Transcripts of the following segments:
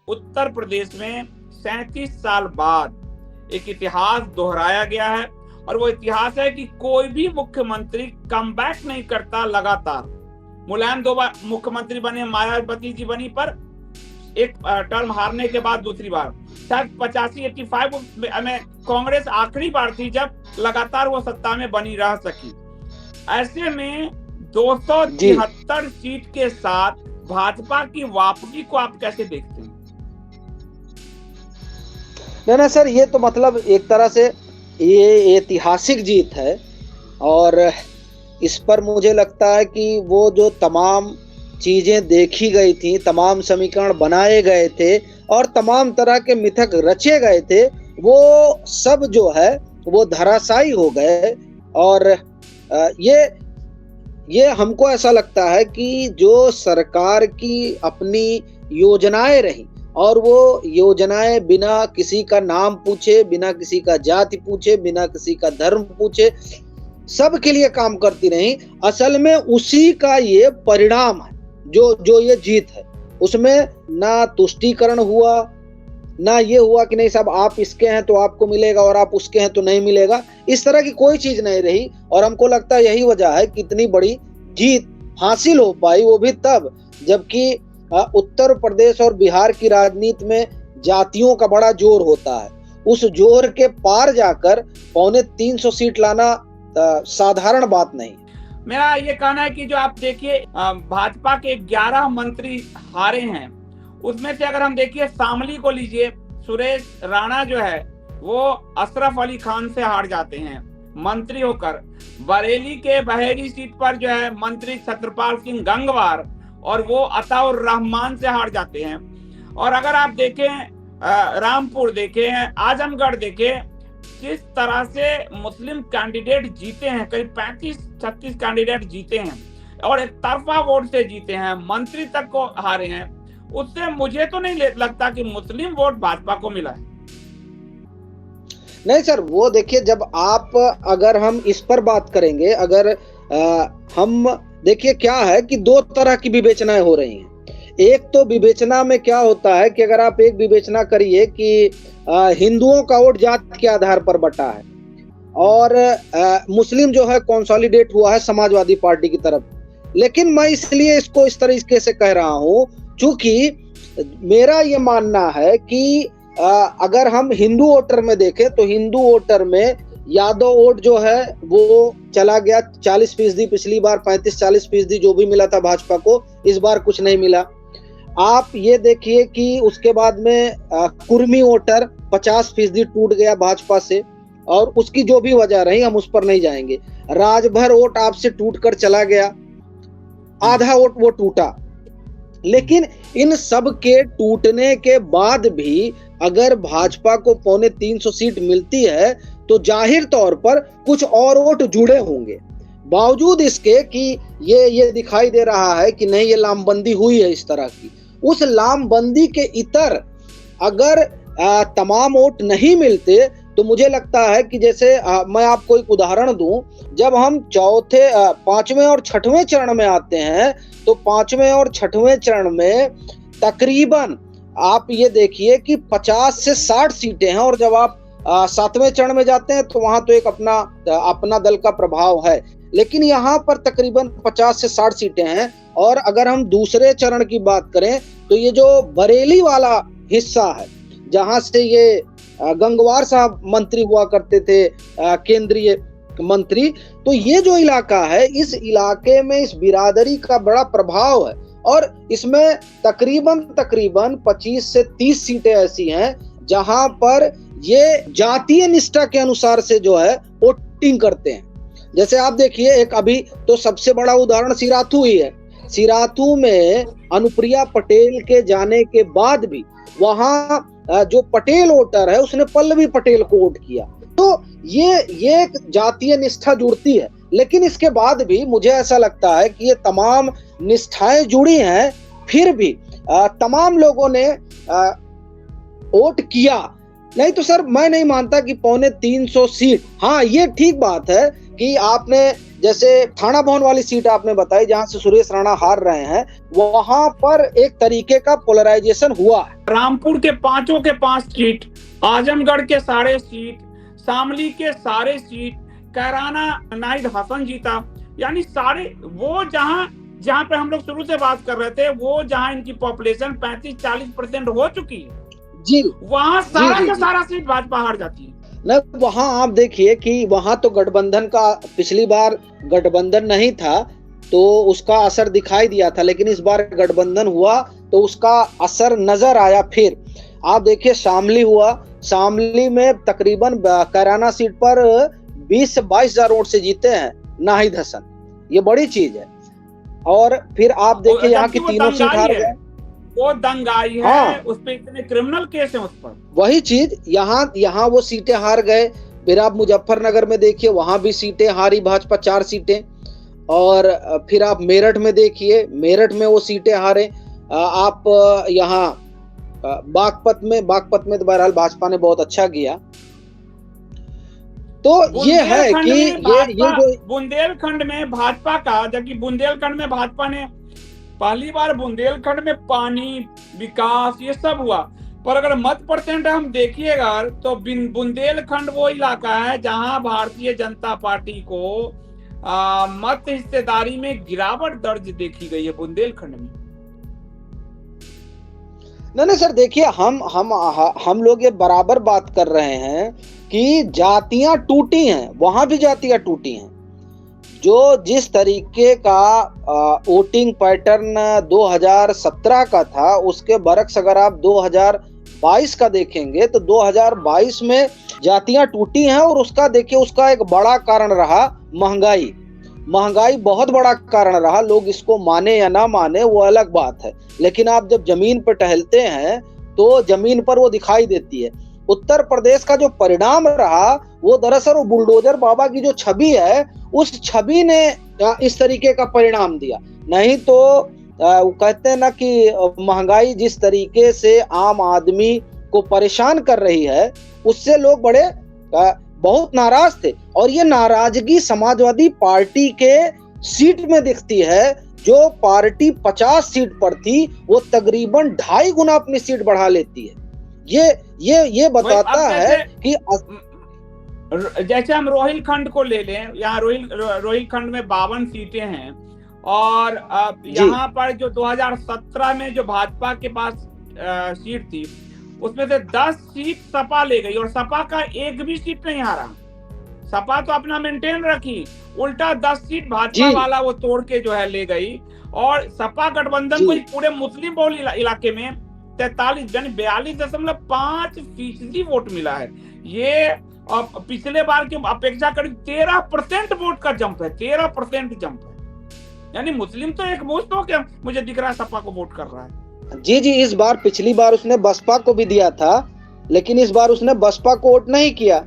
उत्तर प्रदेश में 37 साल बाद एक इतिहास दोहराया गया है, और वो इतिहास है कि कोई भी मुख्यमंत्री कमबैक नहीं करता लगातार। मुलायम 2 बार मुख्यमंत्री बने, मायावती जी बनी, पर एक टर्म हारने के बाद दूसरी बार शायद 85-85 में कांग्रेस आखिरी बार थी जब लगातार वो सत्ता में बनी रह सकी। ऐसे में 273 सीट के साथ भाजपा की वापसी को आप कैसे देखते हैं? नहीं सर, ये तो मतलब एक तरह से ये ऐतिहासिक जीत है, और इस पर मुझे लगता है कि वो जो तमाम चीजें देखी गई थी, तमाम समीकरण बनाए गए थे और तमाम तरह के मिथक रचे गए थे, वो सब जो है वो धराशायी हो गए। और ये हमको ऐसा लगता है कि जो सरकार की अपनी योजनाएं रही, और वो योजनाएं बिना किसी का नाम पूछे, बिना किसी का जाति पूछे, बिना किसी का धर्म पूछे, सबके लिए काम करती रही। असल में उसी का ये परिणाम है, जो ये जीत है। उसमें ना तुष्टीकरण हुआ, ना ये हुआ कि नहीं साहब आप इसके हैं तो आपको मिलेगा और आप उसके हैं तो नहीं मिलेगा, इस तरह की कोई चीज नहीं रही। और हमको लगता है यही वजह है कि इतनी बड़ी जीत हासिल हो पाई, वो भी तब जबकि उत्तर प्रदेश और बिहार की राजनीति में जातियों का बड़ा जोर होता है। उस जोर के पार जाकर 350 सीट लाना साधारण बात नहीं। मेरा ये कहना है कि जो आप देखिए भाजपा के 11 मंत्री हारे हैं, उसमें से अगर हम देखिए शामली को लीजिए, सुरेश राणा जो है वो अशरफ अली खान से हार जाते हैं मंत्री होकर। बरेली के बहेड़ी सीट पर जो है मंत्री छत्रपाल सिंह गंगवार और वो अताउर रहमान से हार जाते हैं। और अगर आप देखें रामपुर देखें, आजमगढ़ देखें, किस तरह से मुस्लिम कैंडिडेट जीते हैं, करीब 35-36 कैंडिडेट जीते हैं और एक तरफा वोट से जीते हैं, मंत्री तक को हारे हैं। उससे मुझे तो नहीं लगता कि मुस्लिम वोट भाजपा को मिला है। नहीं सर, वो देखिए, जब आप अगर हम इस पर बात करेंगे, अगर हम देखिए क्या है कि 2 तरह की विवेचनाएं हो रही हैं। एक तो विवेचना में क्या होता है कि अगर आप एक विवेचना करिए कि हिंदुओं का वोट जाति के आधार पर बटा है और मुस्लिम जो है कंसोलिडेट हुआ है समाजवादी पार्टी की तरफ। लेकिन मैं इसलिए इसको इस तरीके से कह रहा हूं, चूंकि मेरा ये मानना है कि अगर हम हिंदू वोटर में देखें तो हिंदू वोटर में यादव वोट जो है वो चला गया 40%, पिछली बार 35-40% जो भी मिला था भाजपा को, इस बार कुछ नहीं मिला। आप ये देखिए कि उसके बाद में कुर्मी वोटर 50% टूट गया भाजपा से, और उसकी जो भी वजह रही हम उस पर नहीं जाएंगे। राजभर वोट आपसे टूटकर चला गया, आधा वोट वो टूटा। लेकिन इन सब के टूटने के बाद भी अगर भाजपा को 350 सीट मिलती है तो जाहिर तौर पर कुछ और वोट जुड़े होंगे, बावजूद इसके कि ये दिखाई दे रहा है कि नहीं, ये लामबंदी हुई है इस तरह की। उस लामबंदी के इतर अगर तमाम वोट नहीं मिलते तो मुझे लगता है कि जैसे मैं आपको एक उदाहरण दूं, जब हम 5वें और 6वें चरण में आते हैं तो 5वें और 6वें चरण में तकरीबन आप ये देखिए कि 50 से 60 सीटें हैं, और जब आप 7वें चरण में जाते हैं तो वहां तो एक अपना दल का प्रभाव है, लेकिन यहाँ पर तकरीबन 50 से 60 सीटें हैं। और अगर हम दूसरे चरण की बात करें तो ये जो बरेली वाला हिस्सा है जहां से ये गंगवार साहब मंत्री हुआ करते थे, केंद्रीय मंत्री, तो ये जो इलाका है, इस इलाके में इस बिरादरी का बड़ा प्रभाव है और इसमें तकरीबन 25 से 30 सीटें ऐसी हैं जहां पर ये जातीय निष्ठा के अनुसार से जो है वोटिंग करते हैं। जैसे आप देखिए, एक अभी तो सबसे बड़ा उदाहरण सिराथू ही है। सिराथू में अनुप्रिया पटेल के जाने के बाद भी वहां जो पटेल वोटर है उसने पल्लवी पटेल को वोट किया। तो ये जातीय निष्ठा जुड़ती है, लेकिन इसके बाद भी मुझे ऐसा लगता है कि ये तमाम निष्ठाएं जुड़ी हैं, फिर भी तमाम लोगों ने वोट किया। नहीं तो सर, मैं नहीं मानता कि 350 सीट, हाँ ये ठीक बात है कि आपने जैसे थाना भवन वाली सीट आपने बताई जहां से सुरेश राणा हार रहे हैं, वहां पर एक तरीके का पोलराइजेशन हुआ है। रामपुर के पांचों के 5 सीट, आजमगढ़ के सारे सीट, शामली के सारे सीट, कैराना नाहिद हसन जीता, यानी सारे वो जहां पे हम लोग शुरू से बात कर रहे थे, वो जहां इनकी पॉपुलेशन 35-40% हो चुकी है जी, वहां सारा का सारा सीट भाजपा हार जाती है न। वहां आप देखिए कि वहां तो गठबंधन का, पिछली बार गठबंधन नहीं था तो उसका असर दिखाई दिया था, लेकिन इस बार गठबंधन हुआ तो उसका असर नजर आया। फिर आप देखिए शामली हुआ, शामली में तकरीबन कैराना सीट पर 20 से 22 हजार वोट से जीते हैं नाहिद हसन, ये बड़ी चीज है। और फिर आप देखिए यहाँ की तीनों सीट हार गए, वो दंगाई है। हाँ। उस पे इतने क्रिमिनल केस हैं उस पर, वही चीज यहाँ वो सीटें हार गए। फिर आप मुजफ्फरनगर में देखिए, वहां भी सीटें हारी भाजपा, 4 सीटें। और फिर आप मेरठ में देखिए, मेरठ में वो सीटें हारे। आप यहाँ बागपत में तो बहरहाल भाजपा ने बहुत अच्छा किया। तो ये है कि ये जो बुंदेलखंड में भाजपा का, जबकि बुंदेलखंड में भाजपा ने पहली बार, बुंदेलखंड में पानी, विकास, ये सब हुआ। पर अगर मत परसेंट हम देखिएगा तो बुंदेलखंड वो इलाका है जहां भारतीय जनता पार्टी को मत हिस्सेदारी में गिरावट दर्ज देखी गई है बुंदेलखंड में। नहीं सर, देखिए हम लोग ये बराबर बात कर रहे हैं कि जातियां टूटी हैं, वहां भी जातियां टूटी हैं। जो जिस तरीके का वोटिंग पैटर्न 2017 का था, उसके बरक्स अगर आप 2022 का देखेंगे तो 2022 में जातियां टूटी हैं। और उसका देखिए, उसका एक बड़ा कारण रहा महंगाई बहुत बड़ा कारण रहा। लोग इसको माने या ना माने वो अलग बात है, लेकिन आप जब जमीन पर टहलते हैं तो जमीन पर वो दिखाई देती है। उत्तर प्रदेश का जो परिणाम रहा वो दरअसल वो बुलडोजर बाबा की जो छवि है, उस छवि ने इस तरीके का परिणाम दिया। नहीं तो वो कहते हैं ना कि महंगाई जिस तरीके से आम आदमी को परेशान कर रही है, उससे लोग बहुत नाराज थे। और ये नाराजगी समाजवादी पार्टी के सीट में दिखती है। जो पार्टी 50 सीट पर थी, वो तकरीबन 2.5 गुना अपनी सीट बढ़ा लेती है। ये बताता है कि जैसे हम रोहिलखंड को ले लें, यहाँ रोहिलखंड में 52 सीटें हैं। और यहाँ पर जो 2017 में जो भाजपा के पास सीट थी, उसमें से 10 सीट सपा ले गई और सपा का एक भी सीट नहीं हारा। सपा तो अपना मेंटेन रखी, उल्टा 10 सीट भाजपा वाला वो तोड़ के जो है ले गई। और सपा गठबंधन को पूरे मुस्लिम बहुल इलाके में 43 यानी 42.5% वोट मिला है। ये पिछले बार की अपेक्षा करीब 13% वोट का जंप है, 13% जंप है। यानी मुस्लिम तो एक मुश्त हो के मुझे दिख रहा है सपा को वोट कर रहा है। जी, इस बार, पिछली बार उसने बसपा को भी दिया था, लेकिन इस बार उसने बसपा को वोट नहीं किया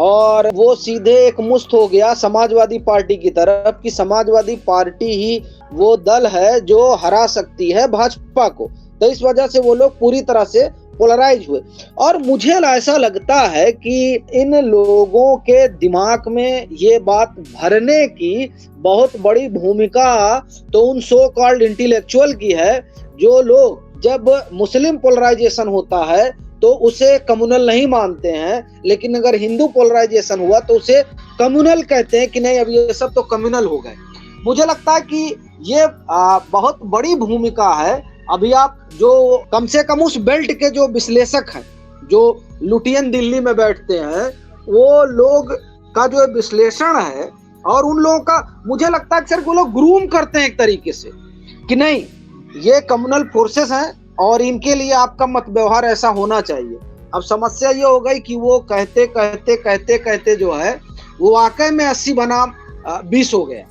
और वो सीधे एक मुश्त हो गया समाजवादी पार्टी की तरफ कि समाजवादी पार्टी ही वो दल है जो हरा सकती है भाजपा को। तो इस वजह से वो लोग पूरी तरह से पोलराइज हुए। और मुझे ऐसा लगता है कि इन लोगों के दिमाग में ये बात भरने की बहुत बड़ी भूमिका तो उन सो कॉल्ड इंटेलेक्चुअल की है, जो लोग जब मुस्लिम पोलराइजेशन होता है तो उसे कम्युनल नहीं मानते हैं, लेकिन अगर हिंदू पोलराइजेशन हुआ तो उसे कम्युनल कहते हैं कि नहीं, अब ये सब तो कम्युनल हो गए। मुझे लगता है कि ये बहुत बड़ी भूमिका है। अभी आप जो कम से कम उस बेल्ट के जो विश्लेषक हैं, जो लुटियन दिल्ली में बैठते हैं, वो लोग का जो विश्लेषण है और उन लोगों का, मुझे लगता है कि सर वो लोग ग्रूम करते हैं एक तरीके से कि नहीं, ये कम्युनल फोर्सेस हैं और इनके लिए आपका मत व्यवहार ऐसा होना चाहिए। अब समस्या ये हो गई कि वो कहते जो है वो वाकई में 80 बनाम 20 हो गया।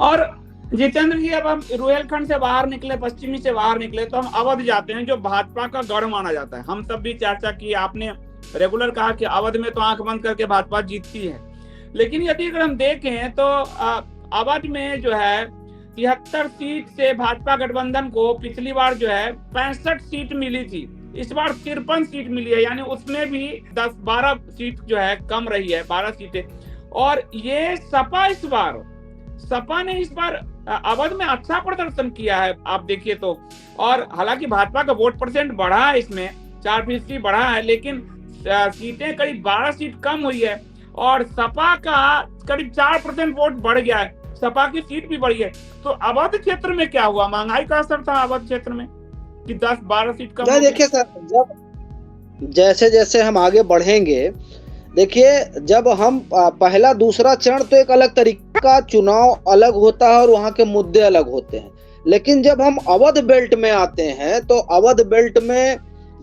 और जितेंद्र जी, अब हम रोहिलखंड से बाहर निकले, पश्चिमी से बाहर निकले, तो हम अवध जाते हैं जो भाजपा का गढ़ माना जाता है। हम सब भी चर्चा की, आपने रेगुलर कहा कि अवध में तो आंख बंद करके भाजपा जीतती है। लेकिन यदि अगर हम देखें तो अवध में जो है 73 सीट से भाजपा गठबंधन को पिछली बार जो है 65 सीट मिली थी, इस बार 53 सीट मिली है। यानी उसमें भी 10-12 सीट जो है कम रही है, 12 सीटें। और ये सपा ने इस बार अवध में अच्छा प्रदर्शन किया है आप देखिए तो। और हालांकि भाजपा का वोट परसेंट बढ़ा है, इसमें 4% बढ़ा है, लेकिन सीटें करीब 12 सीट कम हुई है और सपा का करीब 4% वोट बढ़ गया है, सपा की सीट भी बढ़ी है। तो अवध क्षेत्र में क्या हुआ, महंगाई का असर था अवध क्षेत्र में कि 10-12 सीट कम? देखिए सर, जब जैसे जैसे हम आगे बढ़ेंगे, देखिए जब हम पहला दूसरा चरण तो एक अलग तरीके का चुनाव अलग होता है और वहां के मुद्दे अलग होते हैं, लेकिन जब हम अवध बेल्ट में आते हैं तो अवध बेल्ट में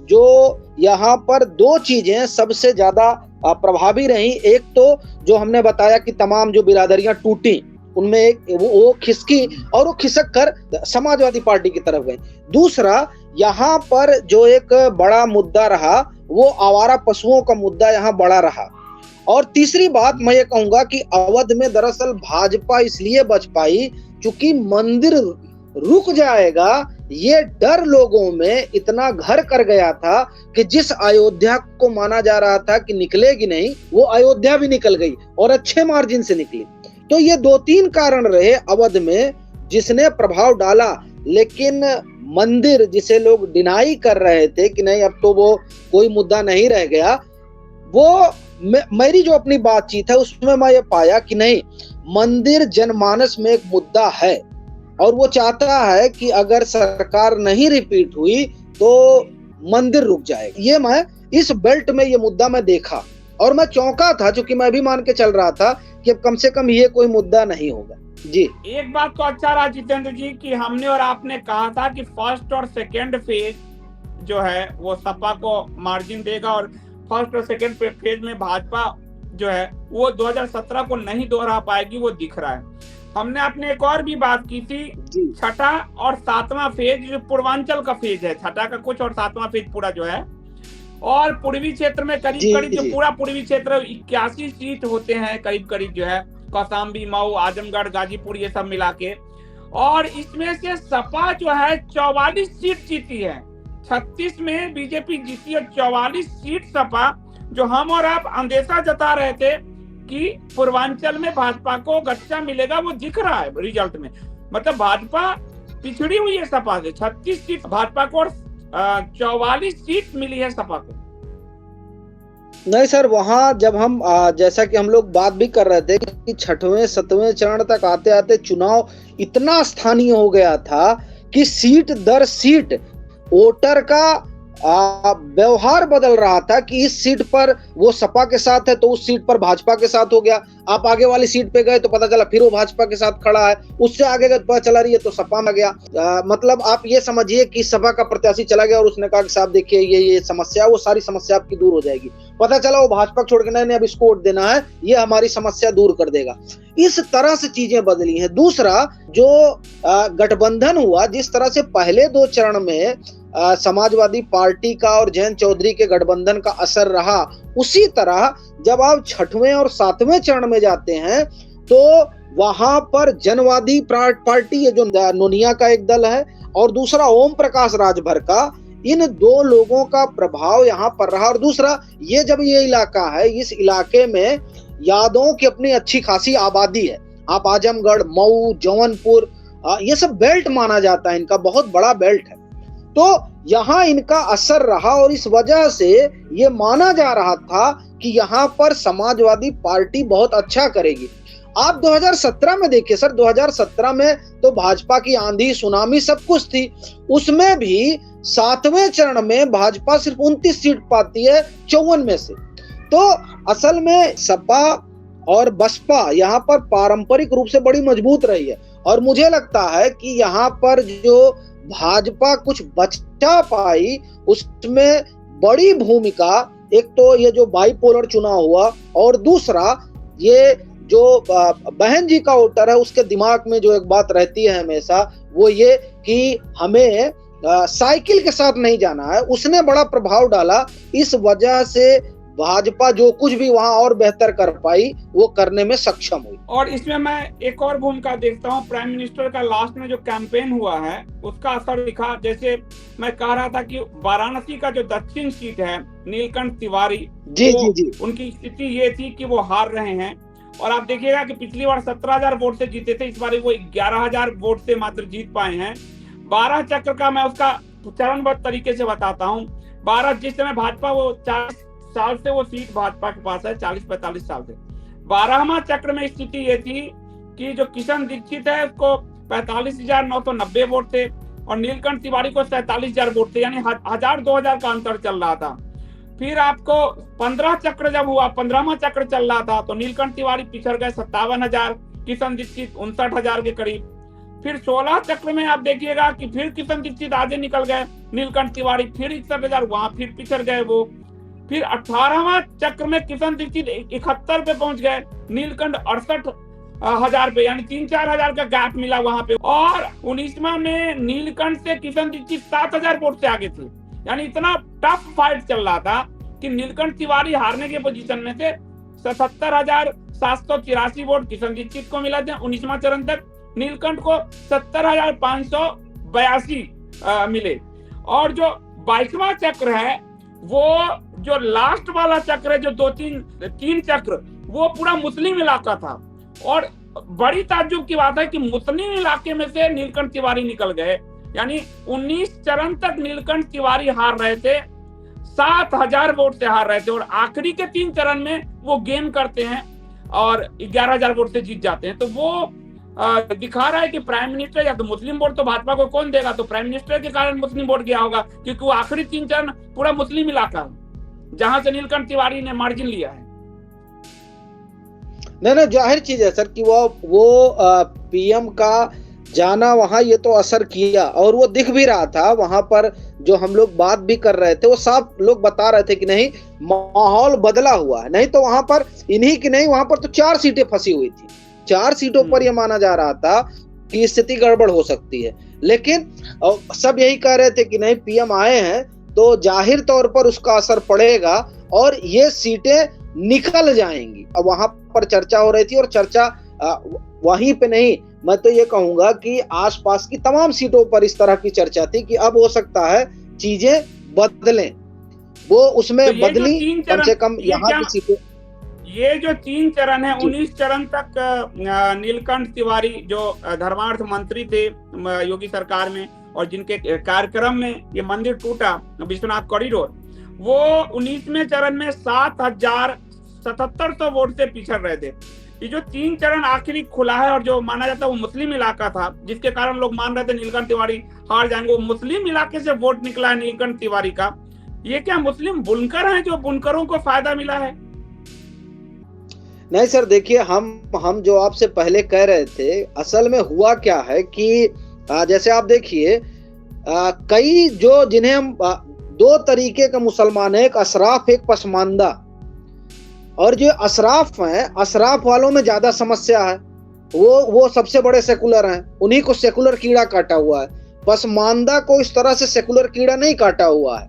जो यहाँ पर दो चीजें सबसे ज्यादा प्रभावी रही। एक तो जो हमने बताया कि तमाम जो बिरादरियां टूटी, उनमें एक वो खिसकी और वो खिसक कर समाजवादी पार्टी की तरफ गई। दूसरा, यहाँ पर जो एक बड़ा मुद्दा रहा वो आवारा पशुओं का मुद्दा यहाँ बड़ा रहा। और तीसरी बात मैं ये कहूंगा कि अवध में दरअसल भाजपा इसलिए बच पाई क्योंकि मंदिर रुक जाएगा ये डर लोगों में इतना घर कर गया था कि जिस अयोध्या को माना जा रहा था कि निकलेगी नहीं, वो अयोध्या भी निकल गई और अच्छे मार्जिन से निकली। तो ये 2-3 कारण रहे अवध में जिसने प्रभाव डाला। लेकिन मंदिर जिसे लोग डिनाई कर रहे थे कि नहीं अब तो वो कोई मुद्दा नहीं रह गया, वो मेरी जो अपनी बातचीत है उसमें मैं ये पाया कि नहीं, मंदिर जनमानस में एक मुद्दा है और वो चाहता है कि अगर सरकार नहीं रिपीट हुई तो मंदिर रुक जाएगा। ये मैं इस बेल्ट में ये मुद्दा मैं देखा और मैं चौंका था, क्योंकि मैं भी मान के चल रहा था कि अब कम से कम ये कोई मुद्दा नहीं होगा। जी, एक बात तो अच्छा रहा जितेंद्र जी कि हमने और आपने कहा था कि फर्स्ट और सेकेंड फेज जो है वो सपा को मार्जिन देगा और फर्स्ट और सेकेंड फेज में भाजपा जो है वो 2017 को नहीं दोहरा पाएगी, वो दिख रहा है। हमने अपने एक और भी बात की थी, छठा और 7वां फेज जो पूर्वांचल का फेज है, छठा का कुछ और 7वां फेज पूरा जो है, और पूर्वी क्षेत्र में करीब जो पूरा पूर्वी क्षेत्र 81 सीट होते हैं करीब जो है, कौशाम्बी, मऊ, आजमगढ़, गाजीपुर, ये सब मिला के। और इसमें से सपा जो है 44 सीट जीती है, 36 में बीजेपी जीती और 44 सीट सपा, जो हम और आप अंदेशा जता रहे थे कि पूर्वांचल में भाजपा को गच्चा मिलेगा, वो दिख रहा है रिजल्ट में। मतलब भाजपा पिछड़ी हुई है सपा से, 36 सीट भाजपा को और 44 सीट मिली है सपा को। नहीं सर, वहां जब हम जैसा कि हम लोग बात भी कर रहे थे कि 6वें 7वें चरण तक आते आते चुनाव इतना स्थानीय हो गया था कि सीट दर सीट वोटर का व्यवहार बदल रहा था कि इस सीट पर वो सपा के साथ है तो उस सीट पर भाजपा के साथ हो गया। आप आगे वाली सीट पे गए तो पता चला फिर वो भाजपा के साथ खड़ा है, उससे आगे गए पता चला रही है तो सपा में गया। मतलब आप ये समझिए कि सपा का प्रत्याशी चला गया और उसने कहा कि साहब देखिए ये समस्या, वो सारी समस्या आपकी दूर हो जाएगी। पता चला वो भाजपा छोड़ के नहीं अब इसको वोट देना है, ये हमारी समस्या दूर कर देगा। इस तरह से चीजें बदली हैं। दूसरा, जो गठबंधन हुआ, जिस तरह से पहले 2 चरण में समाजवादी पार्टी का और जयंत चौधरी के गठबंधन का असर रहा, उसी तरह जब आप 6वें और 7वें चरण में जाते हैं तो वहां पर जनवादी पार्टी, ये जो नोनिया का एक दल है और दूसरा ओम प्रकाश राजभर का, इन 2 लोगों का प्रभाव यहाँ पर रहा। और दूसरा, ये जब ये इलाका है, इस इलाके में यादवों की अपनी अच्छी खासी आबादी है। आप आजमगढ़, मऊ, जौनपुर, ये सब बेल्ट माना जाता है, इनका बहुत बड़ा बेल्ट है। तो यहाँ इनका असर रहा और इस वजह से ये माना जा रहा था कि यहाँ पर समाजवादी पार्टी बहुत अच्छा करेगी। आप 2017 में देखिए सर, 2017 में तो भाजपा की आंधी सुनामी सब कुछ थी, उसमें भी 7वें चरण में भाजपा सिर्फ 29 सीट पाती है 54 में से। तो असल में सपा और बसपा यहाँ पर पारंपरिक रूप से बड़ी मजबूत रही है और मुझे लगता है कि यहाँ पर जो भाजपा कुछ बचा पाई उसमें बड़ी भूमिका, एक तो ये जो बाइपोलर चुनाव हुआ और दूसरा ये जो बहन जी का वोटर है उसके दिमाग में जो एक बात रहती है हमेशा, वो ये कि हमें साइकिल के साथ नहीं जाना है, उसने बड़ा प्रभाव डाला। इस वजह से भाजपा जो कुछ भी वहां और बेहतर कर पाई वो करने में सक्षम हुई। और इसमें मैं एक और भूमिका देखता हूँ, प्राइम मिनिस्टर का लास्ट में जो कैंपेन हुआ है उसका असर दिखा। जैसे मैं कह रहा था कि वाराणसी का जो दक्षिण सीट है, नीलकंठ तिवारी, जी, उनकी स्थिति ये थी कि वो हार रहे हैं और आप देखिएगा कि पिछली बार 17,000 वोट से जीते थे, इस बार वो 11,000 वोट से मात्र जीत पाए हैं। 12 चक्र का मैं उसका चरणबद्ध तरीके से बताता हूँ। 12 जिस समय भाजपा वो 40 साल से वो सीट भाजपा के पास है, 40-45 साल से। 12वां चक्र में स्थिति ये थी कि जो किशन दीक्षित है उसको 45,990 वोट थे और नीलकंठ तिवारी को 47,000 वोट थे, यानी 1,000-2,000 का अंतर चल रहा था। फिर आपको 15 चक्र जब हुआ, 15वां चक्र चल रहा था, तो नीलकंठ तिवारी पिछड़ गए 57,000, किशन दीक्षित 59,000 के करीब। फिर 16 चक्र में आप देखिएगा कि फिर किशन दीक्षित आगे निकल गए, नीलकंठ तिवारी फिर 61,000, वहां फिर पिछड़ गए वो। फिर 18वां चक्र में किशन दीक्षित 71 पे पहुंच गए, नीलकंठ 68,000 पे, यानी 3-4 हजार का गैप मिला वहां पे। और 19वां में नीलकंठ से किशन दीक्षित 7,000 वोट से आगे थे, यानी इतना टफ फाइट चल रहा था कि नीलकंठ तिवारी हारने के पोजीशन में थे। 77,783 वोट किशन दीक्षित को मिला थे 19वां चरण तक, नीलकंठ को 70,582 मिले। और जो 22वां चक्र है, वो जो लास्ट वाला चक्र है, जो 2-3 चक्र, वो पूरा मुस्लिम इलाका था। और बड़ी ताज्जुब की बात है कि मुस्लिम इलाके में से नीलकंठ तिवारी निकल गए, यानी 19 चरण तक नीलकंठ तिवारी हार रहे थे, 7,000 वोट से हार रहे थे, और आखिरी के 3 चरण में वो गेन करते हैं और 11,000 वोट से जीत जाते हैं। तो वो दिखा रहा है कि प्राइम मिनिस्टर, या तो मुस्लिम वोट तो भाजपा को कौन देगा, तो प्राइम मिनिस्टर के कारण मुस्लिम वोट गया होगा, क्योंकि वो आखिरी 3 चरण पूरा मुस्लिम इलाका है जहां से नीलकंठ तिवारी ने मार्जिन लिया है। नहीं, जाहिर चीज है सर कि वो पीएम का जाना वहां ये तो असर किया, और वो दिख भी रहा था वहां पर। जो हम लोग बात भी कर रहे थे, वो साफ लोग बता रहे थे कि नहीं, माहौल बदला हुआ है। नहीं तो वहां पर इन्हीं की नहीं, वहां पर तो 4 सीटें फंसी हुई थी। 4 सीटों पर यह माना जा रहा था कि स्थिति गड़बड़ हो सकती है, लेकिन सब यही कह रहे थे कि नहीं, पीएम आए हैं तो जाहिर तौर पर उसका असर पड़ेगा और ये सीटें निकल जाएंगी। अब वहां पर चर्चा हो रही थी, और चर्चा वहीं पे नहीं, मैं तो ये कहूंगा कि आसपास की तमाम सीटों पर इस तरह की चर्चा थी कि अब हो सकता है चीजें बदलें। वो उसमें तो बदली, कम से कम यहाँ की सीटें। ये जो 3 चरण है, 19 चरण तक नीलकंठ तिवारी जो धर्मार्थ मंत्री थे योगी सरकार में, और जिनके कार्यक्रम में ये मंदिर टूटा, विश्वनाथ कॉरिडोर, वो 19वें चरण में 7,777 वोट से पिछड़ रहे थे। ये जो 3 चरण आखिरी खुला है, और जो माना जाता है वो मुस्लिम इलाका था, जिसके कारण लोग मान रहे थे नीलकंठ तिवारी हार जाएंगे, वो मुस्लिम इलाके से वोट निकला है नीलकंठ तिवारी का। ये क्या मुस्लिम बुनकर हैं जो बुनकरों को फायदा मिला है? नहीं सर, देखिए, हम जो आपसे पहले कह रहे थे, असल में हुआ क्या है कि जैसे आप देखिए, कई जो जिन्हें हम 2 तरीके का मुसलमान है, एक अशराफ, एक पसमानदा। और जो अशराफ हैं, अशराफ वालों में ज्यादा समस्या है, वो सबसे बड़े सेकुलर हैं, उन्हीं को सेकुलर कीड़ा काटा हुआ है। पसमानदा को इस तरह से सेकुलर कीड़ा नहीं काटा हुआ है।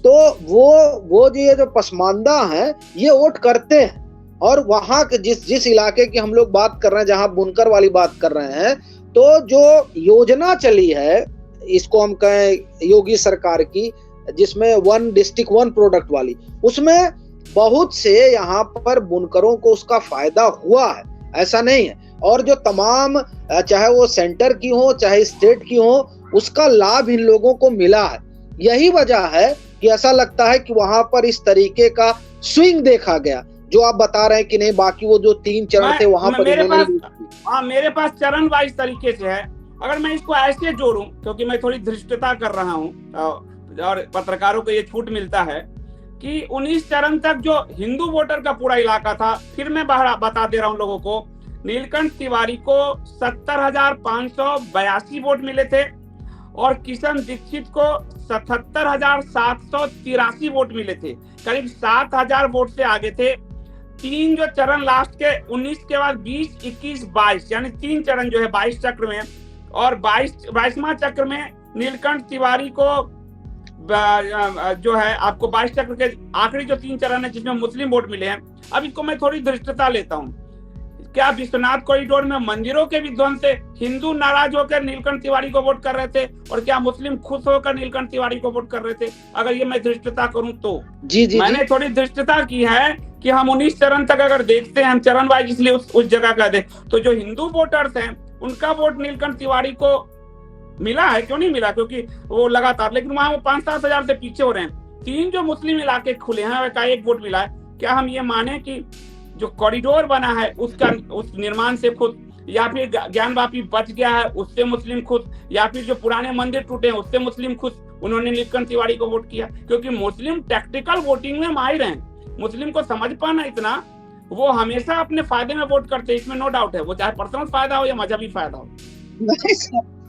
तो वो जो पसमानदा हैं, ये वोट करते हैं। और वहां के जिस इलाके की हम लोग बात कर रहे हैं, जहां बुनकर वाली बात कर रहे हैं, तो जो योजना चली है, इसको हम कहें योगी सरकार की, जिसमें 1 डिस्ट्रिक्ट 1 प्रोडक्ट वाली, उसमें बहुत से यहाँ पर बुनकरों को उसका फायदा हुआ है, ऐसा नहीं है। और जो तमाम, चाहे वो सेंटर की हो चाहे स्टेट की हो, उसका लाभ इन लोगों को मिला है। यही वजह है कि ऐसा लगता है कि वहां पर इस तरीके का स्विंग देखा गया, जो आप बता रहे हैं कि नहीं, बाकी वो जो 3 चरण थे वहां पर मेरे पास चरण वाइज तरीके से है। अगर मैं इसको ऐसे जोड़ूं, क्योंकि मैं थोड़ी धृष्टता कर रहा हूं और पत्रकारों को ये छूट मिलता है कि 19 चरण तक जो हिंदू वोटर का पूरा इलाका था, फिर मैं बता दे रहा हूं लोगों को, नीलकंठ तिवारी को 70,582 वोट मिले थे, और किशन दीक्षित को 77,783 वोट मिले थे, करीब 7,000 वोट से आगे थे। 3 जो चरण लास्ट के 19 के बाद 20, 21, 22, यानी 3 चरण जो है 22 चक्र में, और 22वां चक्र में नीलकंठ तिवारी को जो है आपको 22 चक्र के आखिरी जो 3 चरण है जिसमें मुस्लिम वोट मिले हैं। अब इसको मैं थोड़ी धृष्टता लेता हूँ। क्या विश्वनाथ कॉरिडोर में मंदिरों के विध्वंस से हिंदू नाराज होकर नीलकंठ तिवारी को वोट कर रहे थे, और क्या मुस्लिम खुश होकर नीलकंठ तिवारी को वोट कर रहे थे? अगर ये मैं धृष्टता करूं तो मैंने थोड़ी धृष्टता की है कि हम 19 चरण तक अगर देखते हैं, हम चरण वाइज इसलिए उस जगह का दे, तो जो हिंदू वोटर्स हैं उनका वोट नीलकंठ तिवारी को मिला है। क्यों नहीं मिला? क्योंकि वो लगातार, लेकिन वहां वो 5-7 हजार से पीछे हो रहे हैं। 3 जो मुस्लिम इलाके खुले हैं का 1 वोट मिला है। क्या हम ये माने कि जो कॉरिडोर बना है उस निर्माण से खुद, या फिर ज्ञानवापी बच गया है उससे मुस्लिम खुश, या फिर जो पुराने मंदिर टूटे हैं उससे मुस्लिम खुश, उन्होंने नीलकंठ तिवारी को वोट किया? क्योंकि मुस्लिम टैक्टिकल वोटिंग में माहिर हैं। मुस्लिम को समझ पाना इतना, वो हमेशा अपने फायदे में वोट करते हैं, इसमें नो डाउट है, वो चाहे पर्सनल फायदा हो या मजहबी फायदा हो। नहीं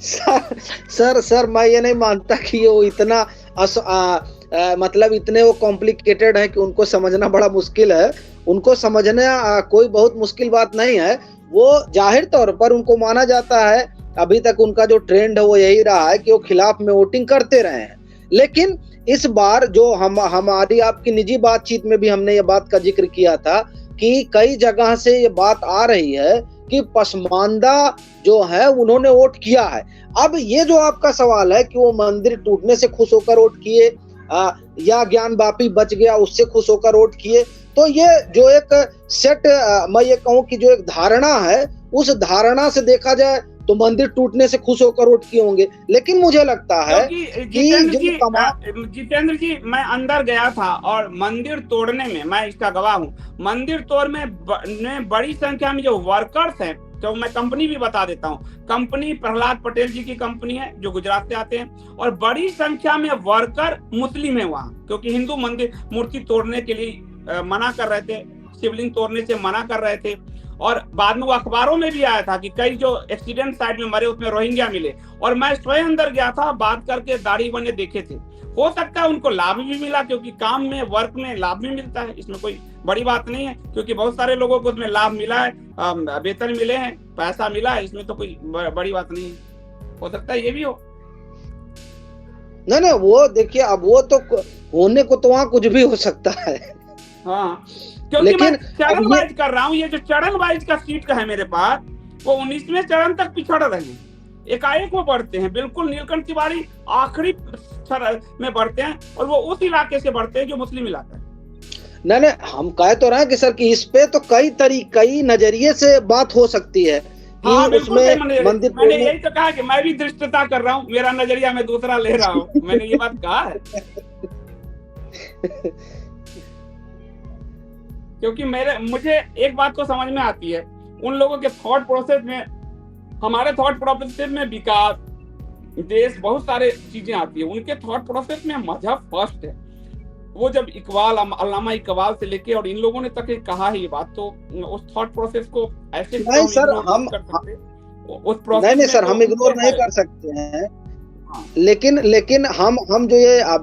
सर, मैं ये नहीं मानता कि वो इतना मतलब इतने वो कॉम्प्लिकेटेड है कि उनको समझना बड़ा मुश्किल है। उनको समझना कोई बहुत मुश्किल बात नहीं है। वो जाहिर तौर पर उनको माना जाता है, अभी तक उनका जो ट्रेंड है वो यही रहा है कि वो खिलाफ में वोटिंग करते रहे हैं। लेकिन इस बार जो हमारी आपकी निजी बातचीत में भी हमने ये बात का जिक्र किया था कि कई जगह से ये बात आ रही है कि पसमानदा जो है उन्होंने वोट किया है। अब ये जो आपका सवाल है कि वो मंदिर टूटने से खुश होकर वोट किए या ज्ञानवापी बच गया उससे खुश होकर वोट किए, तो ये जो एक सेट मैं ये कहूँ कि जो एक धारणा है, उस धारणा से देखा जाए तो मंदिर टूटने से खुश होकर वोट किए होंगे। लेकिन मुझे लगता है कि जितेंद्र जी, मैं अंदर गया था और मंदिर तोड़ने में मैं इसका गवाह हूँ। मंदिर तोड़ने में बड़ी संख्या में जो वर्कर्स हैं, तो मैं कंपनी भी बता देता हूँ, कंपनी प्रहलाद पटेल जी की कंपनी है जो गुजरात से आते हैं, और बड़ी संख्या में वर्कर मुस्लिम है वहाँ, क्योंकि हिंदू मंदिर मूर्ति तोड़ने के लिए मना कर रहे थे, शिवलिंग तोड़ने से मना कर रहे थे। और बाद में वो अखबारों में भी आया था कि कई जो एक्सीडेंट साइड में मरे उसमें रोहिंग्या मिले, और मैं स्वयं अंदर गया था, बात करके दाढ़ी बने देखे थे। हो सकता है उनको लाभ भी मिला, क्योंकि काम में वर्क में लाभ भी मिलता है, इसमें कोई बड़ी बात नहीं है, क्योंकि बहुत सारे लोगों को उसमें लाभ मिला है, वेतन मिले हैं, पैसा मिला है, इसमें तो कोई बड़ी बात नहीं है। हो सकता है ये भी हो। नहीं, वो देखिए, अब वो तो होने को तो वहाँ कुछ भी हो सकता है। हाँ, क्योंकि मैं चरण वाइज कर रहा हूँ। ये जो चरण वाइज का सीट का है मेरे पास, वो 19वें चरण तक पिछड़ रहे हैं, एकाएक वो बढ़ते हैं। बिल्कुल नीलकंठ तिवारी आखिरी में बढ़ते हैं, और वो उस इलाके से बढ़ते हैं जो मुस्लिम इलाका है। नहीं, हम कह तो रहे हैं कि सर कि इस पे तो कई नजरिए से बात हो सकती है कि हाँ, उसमें मंदिर, मैंने यही तो कहा कि मैं भी दृष्टता कर रहा हूँ, मेरा नजरिया मैं दूसरा ले रहा हूँ, मैंने ये बात कहा है। क्योंकि मुझे एक बात तो समझ में आती है, उन लोगों के थॉट प्रोसेस में, हमारे थॉट प्रोसेस में विकास, देश, बहुत सारे चीजें आती है, उनके थॉट प्रोसेस में मजहब फर्स्ट है। वो जब अल्लामा इकबाल से लेके और इन लोगों ने तक कहा है ये बात, तो उस थॉट प्रोसेस को ऐसे नहीं सर, हम उस प्रोसेस नहीं सर, हम इग्नोर नहीं कर सकते हैं। हाँ। लेकिन हम जो ये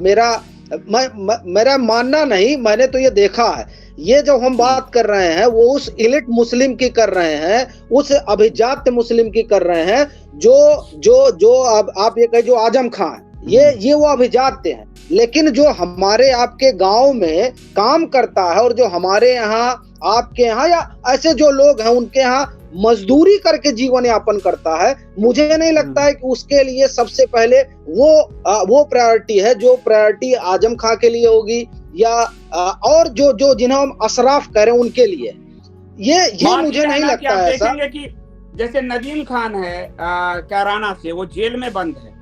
मेरा मानना नहीं, मैंने तो ये देखा है, ये जो हम बात कर रहे हैं वो उस इलिट मुस्लिम की कर रहे हैं, उस अभिजात मुस्लिम की कर रहे हैं, जो अब आप ये कहे जो आजम खान, ये वो अभिजात हैं। लेकिन जो हमारे आपके गांव में काम करता है, और जो हमारे यहाँ आपके यहाँ या ऐसे जो लोग हैं उनके यहाँ मजदूरी करके जीवन यापन करता है, मुझे नहीं लगता है कि उसके लिए सबसे पहले वो प्रायोरिटी है जो प्रायोरिटी आजम खां के लिए होगी, या और जो जिन्हें हम अशराफ कह रहे हैं उनके लिए। ये मुझे नहीं लगता है सर। कि जैसे नदीम खान है कैराना से, वो जेल में बंद है,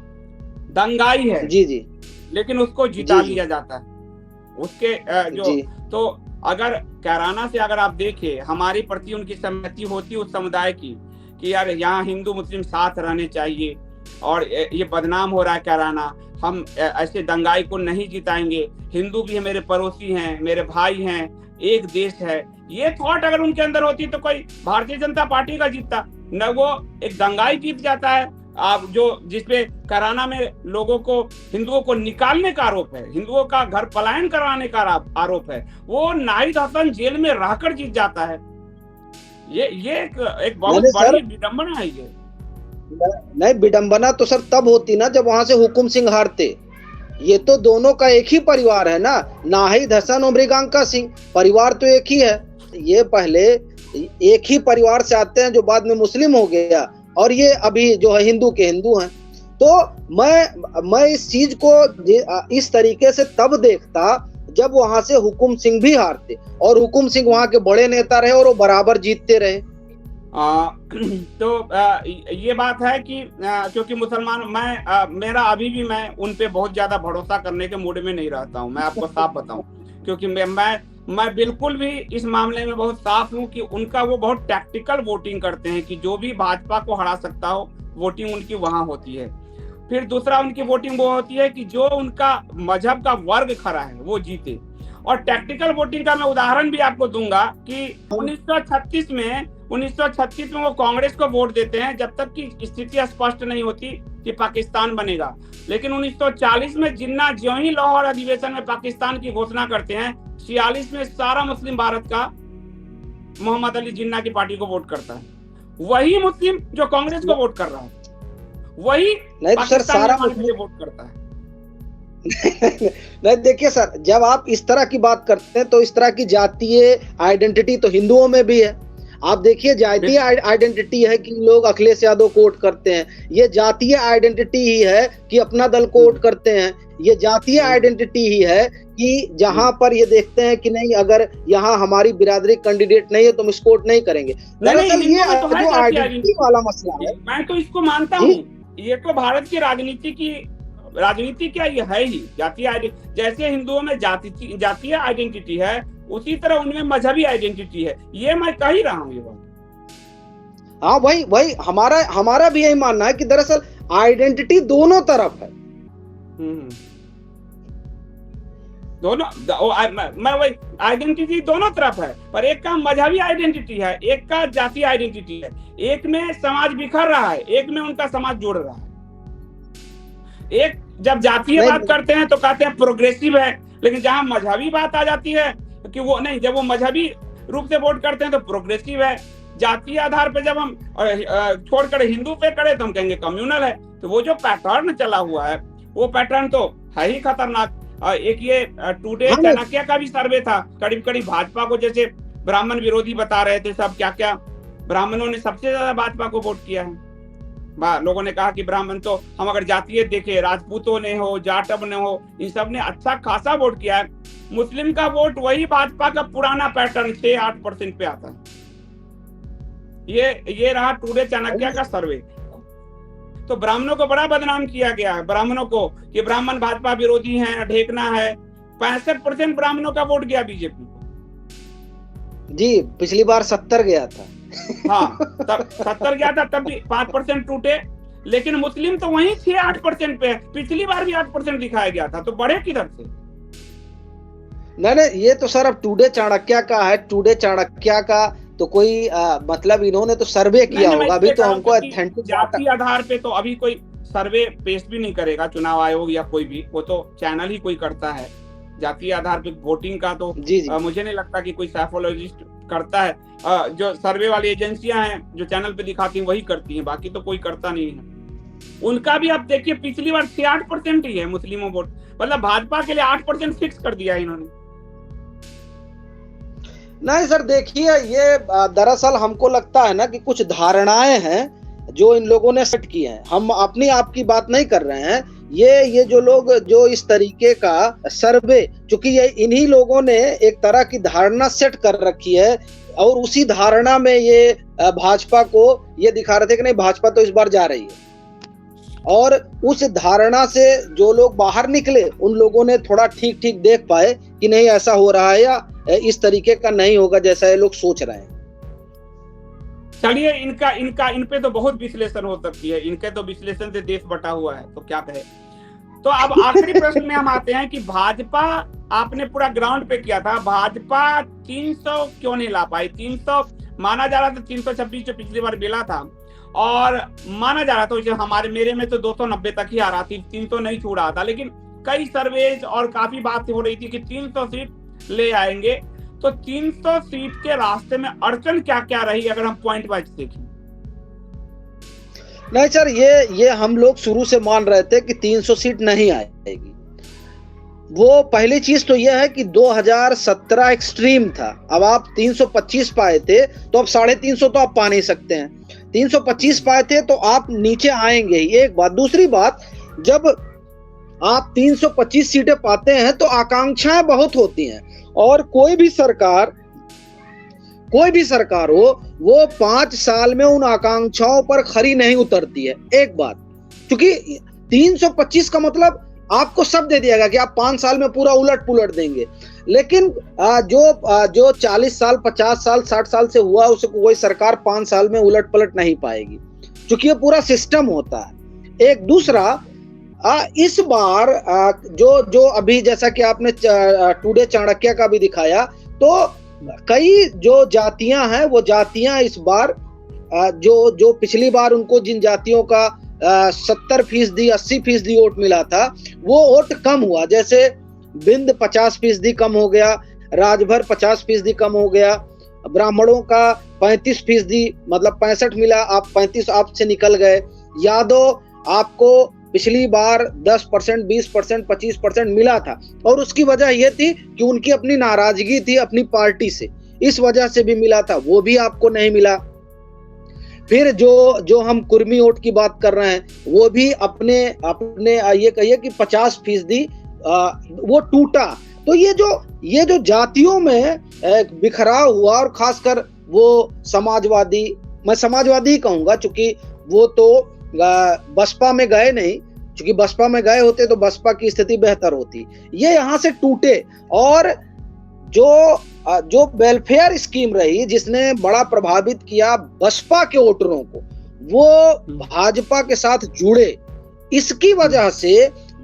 दंगाई है, जी, लेकिन उसको जिता लिया जाता है उसके तो अगर कैराना से अगर आप देखें, हमारी प्रति उनकी सहमति होती उस समुदाय की कि यार यहाँ हिंदू मुस्लिम साथ रहने चाहिए, और ये बदनाम हो रहा है कैराना, हम ऐसे दंगाई को नहीं जिताएंगे, हिंदू भी मेरे पड़ोसी हैं, मेरे भाई हैं, एक देश है, ये थॉट अगर उनके अंदर होती तो कोई भारतीय जनता पार्टी का जीतता न, वो एक दंगाई जीत जाता है। आप जिसपे कैराना में लोगों को, हिंदुओं को निकालने का आरोप है, हिंदुओं का घर पलायन करवाने का आरोप है, वो नाहिद हसन जेल में रहकर जीत जाता है। ये एक बहुत बड़ी विडंबना है। ये नहीं, विडंबना तो सर तब होती ना जब वहां से हुकुम सिंह हारते। ये तो दोनों का एक ही परिवार है ना, नाहिद हसन और मृगांका सिंह, परिवार तो एक ही है। ये पहले एक ही परिवार से आते हैं जो बाद में मुस्लिम हो गया, और ये अभी जो है हिंदू के हिंदू हैं। तो मैं इस चीज को इस तरीके से तब देखता जब वहां से हुकुम सिंह भी हारते, और हुकुम सिंह वहां के बड़े नेता रहे और वो बराबर जीतते रहे। ये बात है कि क्योंकि मुसलमान मेरा अभी भी मैं उन पे बहुत ज्यादा भरोसा करने के मूड में नहीं रहता हूँ, मैं आपको साफ बताऊं, क्योंकि मैं बिल्कुल भी इस मामले में बहुत साफ हूँ कि उनका वो बहुत टैक्टिकल वोटिंग करते हैं कि जो भी भाजपा को हरा सकता हो वोटिंग उनकी वहां होती है। फिर दूसरा उनकी वोटिंग वो होती है कि जो उनका मजहब का वर्ग खड़ा है वो जीते। और टैक्टिकल वोटिंग का मैं उदाहरण भी आपको दूंगा कि 1936 में वो कांग्रेस को वोट देते हैं जब तक कि स्थिति स्पष्ट नहीं होती कि पाकिस्तान बनेगा। लेकिन 1940 में जिन्ना ज्यों ही लाहौर अधिवेशन में पाकिस्तान की घोषणा करते हैं, 46 में सारा मुस्लिम भारत का मोहम्मद अली जिन्ना की पार्टी को वोट करता है। वही मुस्लिम जो कांग्रेस को वोट कर रहा है वही सारा मुस्लिम वोट करता है। नहीं देखिए सर, जब आप इस तरह की बात करते हैं तो इस तरह की जातीय आइडेंटिटी तो हिंदुओं में भी है। आप देखिए जातीय आइडेंटिटी है कि लोग अखिलेश यादव को वोट करते हैं, ये जातीय आइडेंटिटी ही है कि अपना दल को वोट करते हैं, ये जातीय आइडेंटिटी ही है कि जहां पर ये देखते हैं कि नहीं अगर यहाँ हमारी बिरादरी कैंडिडेट नहीं है तो हम इसको वोट नहीं करेंगे। दरअसल ये जो आइडेंटिटी वाला मसला है, मैं तो इसको मानता हूँ, ये तो भारत की राजनीति क्या ये है ही जातीय, जैसे हिंदुओं में जातीय आइडेंटिटी है उसी तरह उनमें मजहबी आइडेंटिटी है, ये मैं कह ही रहा हूँ ये बात। हाँ वही हमारा भी यही मानना है कि दरअसल आइडेंटिटी दोनों तरफ है। दोनों मैं वही आइडेंटिटी दोनों तरफ है, पर एक का मजहबी आइडेंटिटी है, एक का जातीय आइडेंटिटी है। एक में समाज बिखर रहा है, एक में उनका समाज जुड़ रहा है। एक जब जातीय बात करते हैं तो कहते हैं प्रोग्रेसिव है, लेकिन जहां मजहबी बात आ जाती है कि वो नहीं, जब वो मजहबी रूप से वोट करते हैं तो प्रोग्रेसिव है। जातीय आधार पे जब हम छोड़कर हिंदू पे करे तो हम कहेंगे कम्युनल है। तो वो जो पैटर्न चला हुआ है वो पैटर्न तो है ही खतरनाक। एक ये टुडे चाणक्य का भी सर्वे था, करीब करीब भाजपा को जैसे ब्राह्मण विरोधी बता रहे थे सब, क्या क्या ब्राह्मणों ने सबसे ज्यादा भाजपा को वोट किया है। लोगों ने कहा कि ब्राह्मण तो हम अगर जातीय देखे राजपूतों ने हो जाटव ने हो इन सब ने अच्छा खासा वोट किया है। मुस्लिम का वोट वही भाजपा का पुराना पैटर्न 6-8% पे आता है। ये रहा टुडे चाणक्य का सर्वे। तो ब्राह्मणों को बड़ा बदनाम किया गया है, ब्राह्मणों को कि ब्राह्मण भाजपा विरोधी हैं, ढेकना है। 65% ब्राह्मणों का वोट गया बीजेपी को। जी पिछली बार 70 गया था। हाँ तब 70 गया था, तब भी 5% टूटे। लेकिन मुस्लिम तो वही 6-8% पे है, पिछली बार भी 8% दिखाया गया था, तो बढ़े किधर से? नहीं ये तो सर अब टुडे चाणक्य का है। टुडे चाणक्य का तो कोई मतलब इन्होंने तो सर्वे किया होगा, अभी तो हमको ऑथेंटिक जाति आधार पे तो अभी कोई सर्वे पेश भी नहीं करेगा चुनाव आयोग या कोई भी, वो तो चैनल ही कोई करता है। जातीय आधार पे वोटिंग का तो जी। मुझे नहीं लगता कि कोई साइकोलॉजिस्ट करता है। जो सर्वे वाली एजेंसियां हैं जो चैनल पे दिखाती हैं वही करती हैं, बाकी तो कोई करता नहीं है। उनका भी आप देखिए पिछली बार 6-8% ही है मुस्लिमों वोट, मतलब भाजपा के लिए 8% फिक्स कर दिया है इन्होंने। नहीं सर देखिए, ये दरअसल हमको लगता है ना कि कुछ धारणाएं हैं जो इन लोगों ने सेट की हैं। हम अपनी आप की बात नहीं कर रहे हैं। ये जो लोग जो इस तरीके का सर्वे, चूंकि ये इन्हीं लोगों ने एक तरह की धारणा सेट कर रखी है और उसी धारणा में ये भाजपा को ये दिखा रहे थे कि नहीं भाजपा तो इस बार जा रही है। और उस धारणा से जो लोग बाहर निकले उन लोगों ने थोड़ा ठीक देख पाए कि नहीं ऐसा हो रहा है या इस तरीके का नहीं होगा जैसा ये लोग सोच रहे हैं। चलिए इन पे तो बहुत विश्लेषण हो सकती है, इनके तो विश्लेषण से देश बटा हुआ है, तो क्या कहे। तो अब आखिरी प्रश्न में हम आते हैं कि भाजपा आपने पूरा ग्राउंड पे किया था, भाजपा 300 क्यों नहीं ला पाई? 300 माना जा रहा था, 326 जो पिछली बार मिला था, और माना जा रहा था मेरे में तो 290 तक ही आ रहा थी, 300 नहीं छू रहा था। लेकिन कई सर्वेज और काफी बात हो रही थी कि 300 सीट ले आएंगे। तो 300 सीट के रास्ते में अड़चन क्या क्या रही अगर हम पॉइंट वाइज देखें? नहीं सर, ये हम लोग शुरू से मान रहे थे कि 300 सीट नहीं आएगी। वो पहली चीज तो यह है कि 2017 एक्सट्रीम था। अब आप 325 पाए थे तो अब 350 तो आप पा नहीं सकते हैं। 325 पाए थे तो आप नीचे आएंगे ही, एक बात। दूसरी बात, जब आप 325 सीटें पाते हैं तो आकांक्षाएं बहुत होती हैं, और कोई भी सरकार हो वो 5 साल में उन आकांक्षाओं पर खरी नहीं उतरती है, एक बात। क्योंकि 325 का मतलब आपको सब दे दिया गया कि आप 5 साल में पूरा उलट पुलट देंगे, लेकिन जो 40 साल 50 साल 60 साल से हुआ उसको कोई सरकार 5 साल में उलट पलट नहीं पाएगी, क्योंकि ये पूरा सिस्टम होता है। एक दूसरा, इस बार जो अभी जैसा कि आपने टुडे चाणक्य का भी दिखाया, तो कई जो जातियां हैं वो जातियां इस बार जो पिछली बार उनको जिन जातियों का 70% 80% वोट मिला था, वो वोट कम हुआ। जैसे बिंद 50% कम हो गया, राजभर 50% कम हो गया, ब्राह्मणों का 35% मतलब 65 मिला, आप 35 आपसे निकल गए। यादव आपको पिछली बार 10%, 20%, 25% मिला था, और उसकी वजह यह थी कि उनकी अपनी नाराजगी थी अपनी पार्टी से, इस वजह से भी मिला था, वो भी आपको नहीं मिला। फिर जो हम कुर्मी वोट की बात कर रहे हैं, वो भी अपने ये कहिए कि 50% वो टूटा। तो ये जो जातियों में बिखराव हुआ, और खासकर वो समाजवादी, मैं समाजवादी ही कहूंगा, चूंकि वो तो बसपा में गए नहीं, क्योंकि बसपा में गए होते तो बसपा की स्थिति बेहतर होती। ये यहाँ से टूटे, और जो वेलफेयर स्कीम रही जिसने बड़ा प्रभावित किया बसपा के वोटरों को, वो भाजपा के साथ जुड़े। इसकी वजह से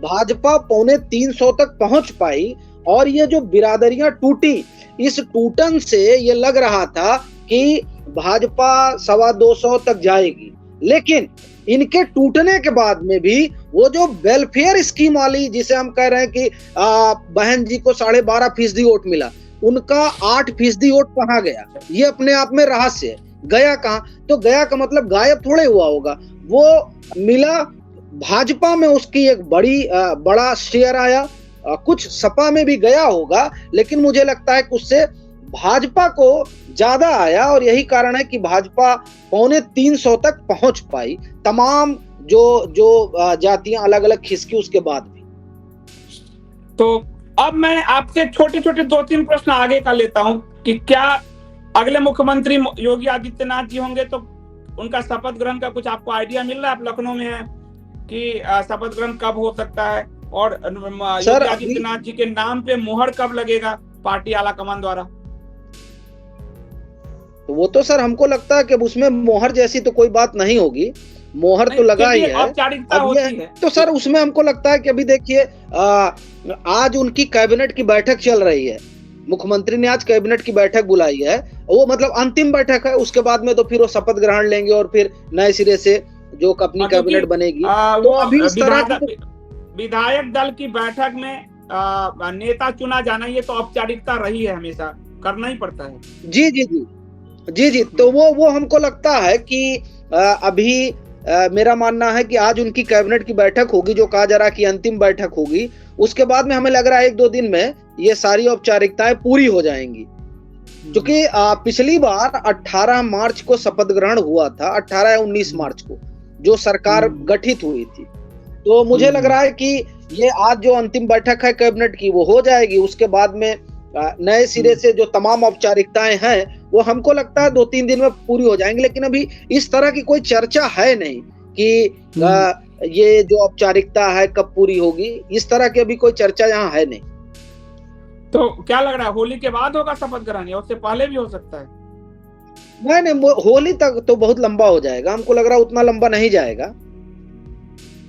भाजपा 250 तक पहुंच पाई, और ये जो बिरादरियां टूटी, इस टूटन से ये लग रहा था कि भाजपा 225 तक जाएगी। लेकिन इनके टूटने के बाद में भी वो जो वेलफेयर स्कीम वाली, जिसे हम कह रहे हैं कि बहन जी को 12.5% वोट मिला, उनका 8% वोट कहाँ गया, ये अपने आप में रहस्य है। गया कहाँ? तो गया का मतलब गायब थोड़े हुआ होगा, वो मिला भाजपा में, उसकी एक बड़ा शेयर आया। कुछ सपा में भी गया होगा, लेकिन मुझे लगता है कि उससे भाजपा को ज्यादा आया, और यही कारण है कि भाजपा 250 तक पहुंच पाई, तमाम जो जातियां अलग अलग खिसकी उसके बाद भी। तो अब मैं आपसे छोटे छोटे 2-3 प्रश्न आगे का लेता हूं कि क्या अगले मुख्यमंत्री योगी आदित्यनाथ जी होंगे, तो उनका शपथ ग्रहण का कुछ आपको आइडिया मिल रहा है? आप लखनऊ में हैं कि शपथ ग्रहण कब हो सकता है, और योगी आदित्यनाथ जी के नाम पे मुहर कब लगेगा पार्टी आलाकमान द्वारा? तो वो तो सर हमको लगता है कि अब उसमें मोहर जैसी तो कोई बात नहीं होगी, मोहर तो लगा ही है। अब ये तो सर उसमें हमको लगता है कि अभी देखिए, आज उनकी कैबिनेट की बैठक चल रही है, मुख्यमंत्री ने आज कैबिनेट की बैठक बुलाई है, वो मतलब अंतिम बैठक है। उसके बाद में तो फिर वो शपथ ग्रहण लेंगे और फिर नए सिरे से जो अपनी कैबिनेट बनेगी। तो अभी इस तरह विधायक दल की बैठक में नेता चुना जाना, ये तो औपचारिकता रही है, हमेशा करना ही पड़ता है। जी जी जी जी जी। तो वो हमको लगता है कि अभी मेरा मानना है कि आज उनकी कैबिनेट की बैठक होगी, जो कहा जा रहा है कि अंतिम बैठक होगी। उसके बाद में हमें लग रहा है 1-2 दिन में ये सारी औपचारिकताएं पूरी हो जाएंगी, क्योंकि पिछली बार 18 मार्च को शपथ ग्रहण हुआ था, 18 या 19 मार्च को जो सरकार गठित हुई थी। तो मुझे लग रहा है कि ये आज जो अंतिम बैठक है कैबिनेट की, वो हो जाएगी। उसके बाद में नए सिरे से जो तमाम औपचारिकताएं हैं वो हमको लगता है 2-3 दिन में पूरी हो जाएंगी। लेकिन अभी इस तरह की कोई चर्चा है नहीं कि ये जो औपचारिकता है कब पूरी होगी, इस तरह की अभी कोई चर्चा यहाँ है नहीं। तो क्या लग रहा है, होली के बाद होगा शपथ ग्रहण या उससे पहले भी हो सकता है? नहीं, होली तक तो बहुत लंबा हो जाएगा, हमको लग रहा है उतना लंबा नहीं जाएगा।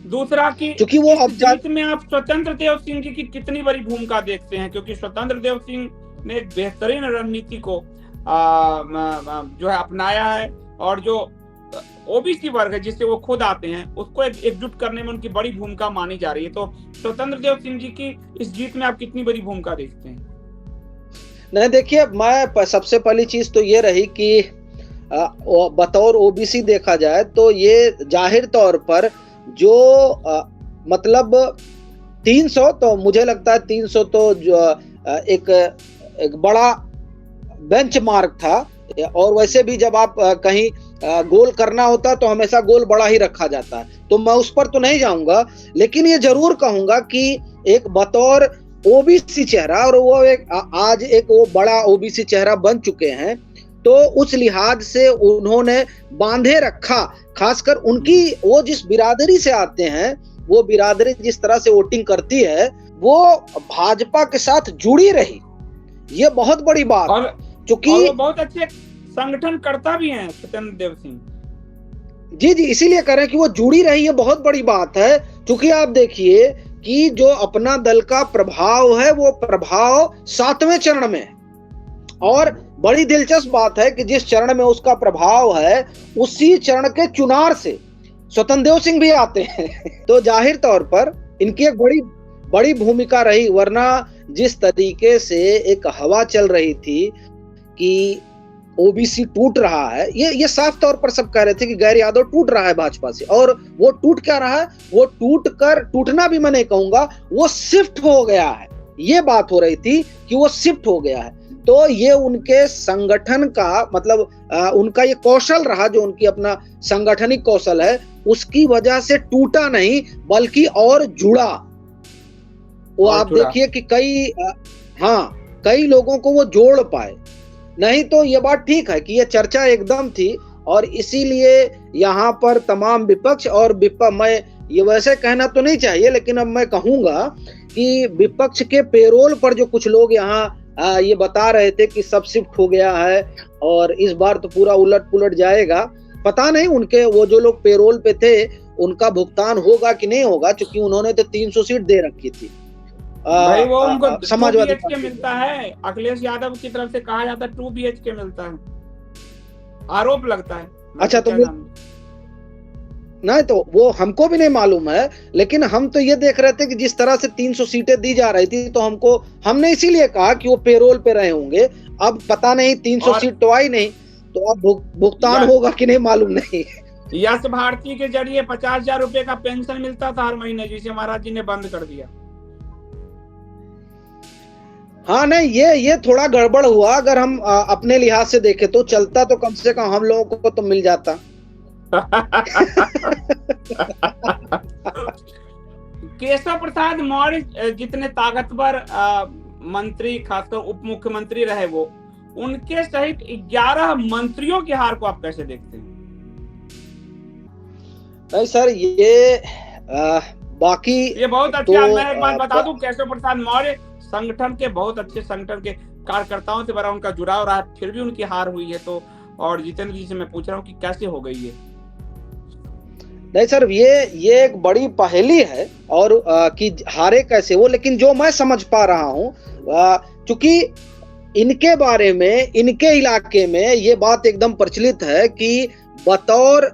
दूसरा कि क्योंकि वो जीत में आप स्वतंत्र देव सिंह जी की कितनी बड़ी भूमिका देखते हैं, क्योंकि स्वतंत्र देव सिंह ने एक बेहतरीन रणनीति को जो है अपनाया है, और जो ओबीसी वर्ग है जिससे वो खुद आते हैं उसको एकजुट करने में उनकी बड़ी भूमिका मानी जा रही है। तो स्वतंत्र देव सिंह जी की इस जीत में आप कितनी बड़ी भूमिका देखते हैं? नहीं, देखिए, मैं सबसे पहली चीज तो ये रही कि बतौर ओबीसी देखा जाए तो ये जाहिर तौर पर जो मतलब 300 तो मुझे लगता है 300 तो जो एक बड़ा बेंचमार्क था। और वैसे भी जब आप कहीं गोल करना होता तो हमेशा गोल बड़ा ही रखा जाता है, तो मैं उस पर तो नहीं जाऊंगा। लेकिन ये जरूर कहूंगा कि एक बतौर ओबीसी चेहरा, और वो आज एक वो बड़ा ओबीसी चेहरा बन चुके हैं, तो उस लिहाज से उन्होंने बांधे रखा। खासकर उनकी वो जिस बिरादरी से आते हैं, वो बिरादरी जिस तरह से वोटिंग करती है, वो भाजपा के साथ जुड़ी रही। ये बहुत बड़ी बात। और क्योंकि वो बहुत अच्छे संगठन करता भी हैं सत्येंद्र देव सिंह। जी, इसीलिए कह रहे हैं कि वो जुड़ी रही है, बहुत बड़ी बात है। क्योंकि आप देखिए कि जो अपना दल का प्रभाव है, वो प्रभाव 7वें चरण में है। और बड़ी दिलचस्प बात है कि जिस चरण में उसका प्रभाव है, उसी चरण के चुनार से स्वतंत्र देव सिंह भी आते हैं। तो जाहिर तौर पर इनकी एक बड़ी भूमिका रही। वरना जिस तरीके से एक हवा चल रही थी कि ओबीसी टूट रहा है, ये साफ तौर पर सब कह रहे थे कि गैर यादव टूट रहा है भाजपा से। और वो टूट क्या रहा है, वो टूटना भी मैं नहीं कहूंगा, वो शिफ्ट हो गया है। ये बात हो रही थी कि वो शिफ्ट हो गया है। तो ये उनके संगठन का मतलब उनका ये कौशल रहा, जो उनकी अपना संगठनिक कौशल है, उसकी वजह से टूटा नहीं बल्कि और जुड़ा। वो आप देखिए कि कई लोगों को वो जोड़ पाए। नहीं तो ये बात ठीक है कि ये चर्चा एकदम थी, और इसीलिए यहाँ पर तमाम विपक्ष और मैं ये वैसे कहना तो नहीं चाहिए, लेकिन अब मैं कहूंगा कि विपक्ष के पेरोल पर जो कुछ लोग यहाँ ये बता रहे थे कि सब शिफ्ट हो गया है और इस बार तो पूरा उलट पुलट जाएगा। पता नहीं उनके वो जो लोग पेरोल पे थे उनका भुगतान होगा कि नहीं होगा, क्योंकि उन्होंने तो 300 सीट दे रखी थी। भाई वो उनको समाजवादी 2 BHK मिलता है। अखिलेश यादव की तरफ से कहा जाता है 2 BHK मिलता है, आरोप लगता है। अच्छा, तो नहीं, तो वो हमको भी नहीं मालूम है, लेकिन हम तो ये देख रहे थे कि जिस तरह से 300 सीटें दी जा रही थी, तो हमने इसीलिए कहा कि वो पेरोल पे रहे होंगे। अब पता नहीं 300 सीट तो आई नहीं, तो अब भुगतान होगा कि नहीं मालूम नहीं। यश भारती के जरिए 50,000 रुपए का पेंशन मिलता था हर महीने, जिसे महाराज जी ने बंद कर दिया। हाँ, नहीं, ये थोड़ा गड़बड़ हुआ। अगर हम अपने लिहाज से देखें तो चलता तो कम से कम हम लोगों को तो मिल जाता। केशव प्रसाद मौर्य जितने ताकतवर मंत्री, खासकर उप मुख्यमंत्री रहे, वो उनके सहित 11 मंत्रियों की हार को आप कैसे देखते हैं? नहीं सर, ये बाकी ये बहुत अच्छा। मैं एक बात बता दूं, केशव प्रसाद मौर्य संगठन के बहुत अच्छे संगठन के कार्यकर्ताओं से बड़ा उनका जुड़ाव रहा, फिर भी उनकी हार हुई है। तो और जितेंद्र जी से मैं पूछ रहा हूँ कि कैसे हो गई है? नहीं सर, ये एक बड़ी पहेली है, और कि हारे कैसे वो। लेकिन जो मैं समझ पा रहा हूँ, क्योंकि इनके बारे में, इनके इलाके में ये बात एकदम प्रचलित है कि बतौर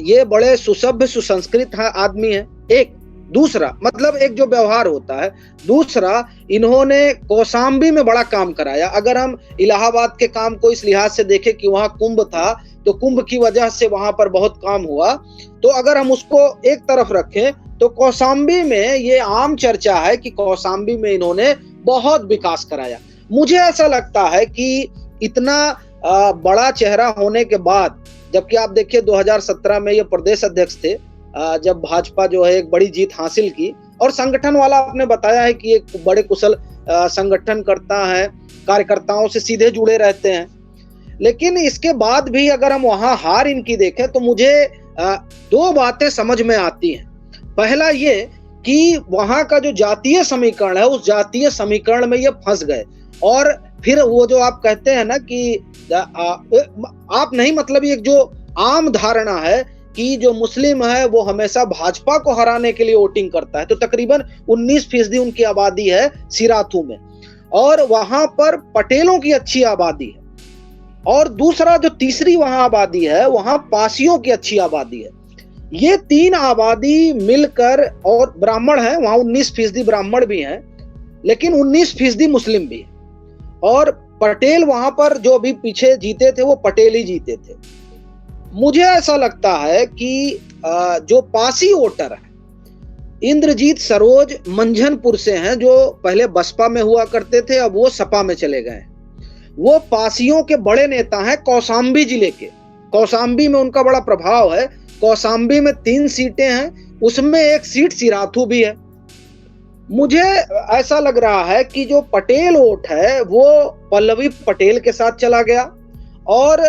ये बड़े सुसभ्य सुसंस्कृत आदमी है। एक दूसरा मतलब एक जो व्यवहार होता है, दूसरा इन्होंने कौशाम्बी में बड़ा काम कराया। अगर हम इलाहाबाद के काम को इस लिहाज से देखें कि वहां कुंभ था, तो कुंभ की वजह से वहां पर बहुत काम हुआ। तो अगर हम उसको एक तरफ रखें, तो कौशाम्बी में ये आम चर्चा है कि कौशाम्बी में इन्होंने बहुत विकास कराया। मुझे ऐसा लगता है कि इतना बड़ा चेहरा होने के बाद, जबकि आप देखिए 2017 में ये प्रदेश अध्यक्ष थे, जब भाजपा जो है एक बड़ी जीत हासिल की, और संगठन वाला आपने बताया है कि एक बड़े कुशल संगठन करता है, कार्यकर्ताओं से सीधे जुड़े रहते हैं। लेकिन इसके बाद भी अगर हम वहां हार इनकी देखें, तो मुझे 2 बातें समझ में आती हैं। पहला ये कि वहां का जो जातीय समीकरण है, उस जातीय समीकरण में ये फंस गए। और फिर वो जो आप कहते हैं ना कि आप नहीं, मतलब एक जो आम धारणा है कि जो मुस्लिम है वो हमेशा भाजपा को हराने के लिए वोटिंग करता है। तो तकरीबन 19% उनकी आबादी है सिराथू में, और वहां पर पटेलों की अच्छी आबादी है। और दूसरा जो तीसरी वहां आबादी है, वहां पासियों की अच्छी आबादी है। ये 3 आबादी मिलकर, और ब्राह्मण है वहां, 19% ब्राह्मण भी हैं, लेकिन 19% मुस्लिम भी है। और पटेल वहां पर जो अभी पीछे जीते थे, वो पटेल ही जीते थे। मुझे ऐसा लगता है कि जो पासी वोटर है, इंद्रजीत सरोज मंझनपुर से हैं, जो पहले बसपा में हुआ करते थे, अब वो सपा में चले गए। वो पासियों के बड़े नेता हैं, कौशाम्बी जिले के। कौशाम्बी में उनका बड़ा प्रभाव है। कौशाम्बी में 3 सीटें हैं, उसमें 1 सीट सिराथू भी है। मुझे ऐसा लग रहा है कि जो पटेल वोट है वो पल्लवी पटेल के साथ चला गया, और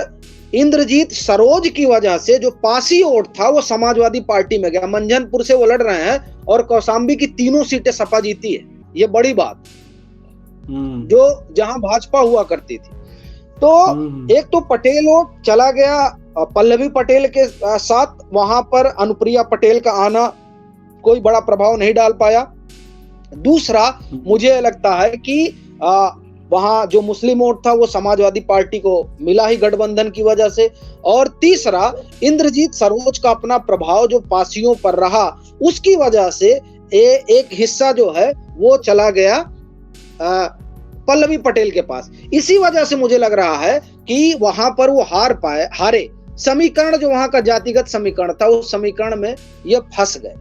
इंद्रजीत सरोज की वजह से जो पासी वोट था वो समाजवादी पार्टी में गया। मंझनपुर से वो लड़ रहे हैं और कौशाम्बी की 3 सीटें सपा जीती है। ये बड़ी बात, जो जहां भाजपा हुआ करती थी। तो एक तो पटेल वोट चला गया पल्लवी पटेल के साथ, वहां पर अनुप्रिया पटेल का आना कोई बड़ा प्रभाव नहीं डाल पाया। दूसरा, मुझे लगता है कि वहां जो मुस्लिम वोट था वो समाजवादी पार्टी को मिला ही गठबंधन की वजह से। और तीसरा, इंद्रजीत सरोज का अपना प्रभाव जो पासियों पर रहा, उसकी वजह से एक हिस्सा जो है वो चला गया पल्लवी पटेल के पास। इसी वजह से मुझे लग रहा है कि वहां पर वो हारे। समीकरण जो वहां का जातिगत समीकरण था, उस समीकरण में ये फंस गए।